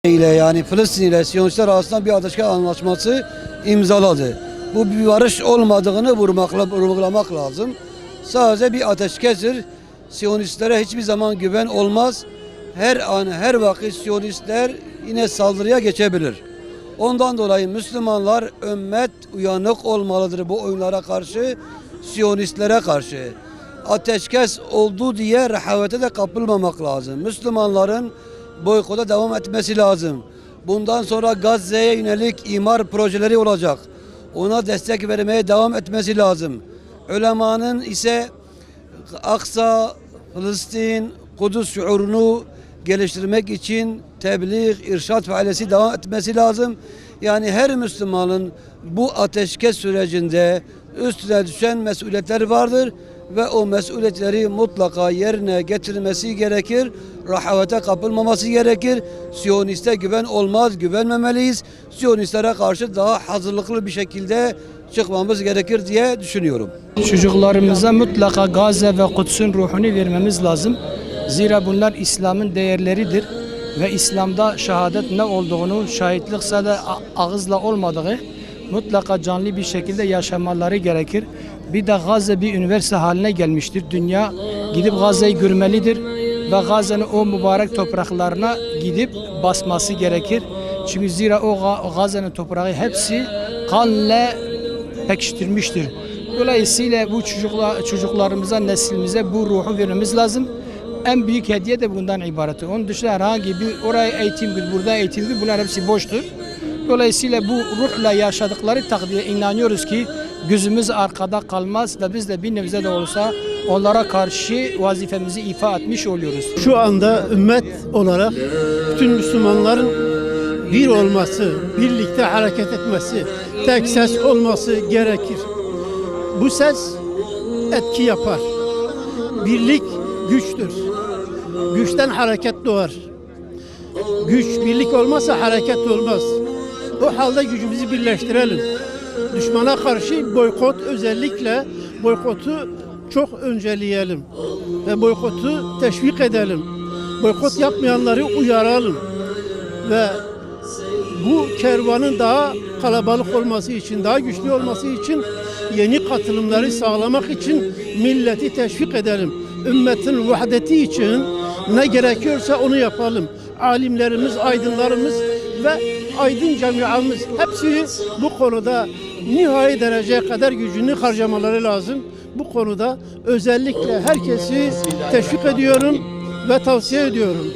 ile yani Filistin ile Siyonistler arasında bir ateşkes anlaşması imzaladı. Bu bir barış olmadığını vurgulamak lazım. Sadece bir ateşkestir. Siyonistlere hiçbir zaman güven olmaz. Her an her vakit Siyonistler yine saldırıya geçebilir. Ondan dolayı Müslümanlar ümmet uyanık olmalıdır bu oyunlara karşı, Siyonistlere karşı. Ateşkes oldu diye rehavete de kapılmamak lazım. Müslümanların boykota devam etmesi lazım. Bundan sonra Gazze'ye yönelik imar projeleri olacak. Ona destek vermeye devam etmesi lazım. Ulemanın ise Aksa, Filistin, Kudüs şuurunu geliştirmek için tebliğ, irşad faaliyeti devam etmesi lazım. Yani her Müslümanın bu ateşkes sürecinde üstüne düşen mesuliyetler vardır ve o mesuliyetleri mutlaka yerine getirmesi gerekir. Rahavete kapılmaması gerekir. Siyoniste güven olmaz, güvenmemeliyiz. Siyonistlere karşı daha hazırlıklı bir şekilde çıkmamız gerekir diye düşünüyorum. Çocuklarımıza mutlaka Gazze ve Kudüs'ün ruhunu vermemiz lazım. Zira bunlar İslam'ın değerleridir ve İslam'da şehadet ne olduğunu, şahitlik sadece ağızla olmadığı mutlaka canlı bir şekilde yaşamaları gerekir. Bir de Gazze bir üniversite haline gelmiştir. Dünya gidip Gazze'yi görmelidir ve Gazze'nin o mübarek topraklarına gidip basması gerekir. Çünkü zira o Gazze'nin toprağı hepsi kanla pekiştirmiştir. Dolayısıyla bu çocuklarımıza, neslimize bu ruhu vermemiz lazım. En büyük hediye de bundan ibaret. Onun dışında herhangi bir oraya eğitim gibi, burada eğitim gibi bunlar hepsi boştur. Dolayısıyla bu ruhla yaşadıkları takdirde inanıyoruz ki gözümüz arkada kalmaz ve biz de bir nebze de olsa onlara karşı vazifemizi ifa etmiş oluyoruz. Şu anda ümmet olarak bütün Müslümanların bir olması, birlikte hareket etmesi, tek ses olması gerekir. Bu ses etki yapar. Birlik güçtür. Güçten hareket doğar. Güç, birlik olmazsa hareket olmaz. O halde gücümüzü birleştirelim. Düşmana karşı boykot, özellikle boykotu çok önceleyelim. Ve boykotu teşvik edelim. Boykot yapmayanları uyaralım. Ve bu kervanın daha kalabalık olması için, daha güçlü olması için yeni katılımları sağlamak için milleti teşvik edelim. Ümmetin vahdeti için ne gerekiyorsa onu yapalım. Alimlerimiz, aydınlarımız ve aydın camiamız hepsi bu konuda nihai dereceye kadar gücünü harcamaları lazım. Bu konuda özellikle herkesi teşvik ediyorum ve tavsiye ediyorum.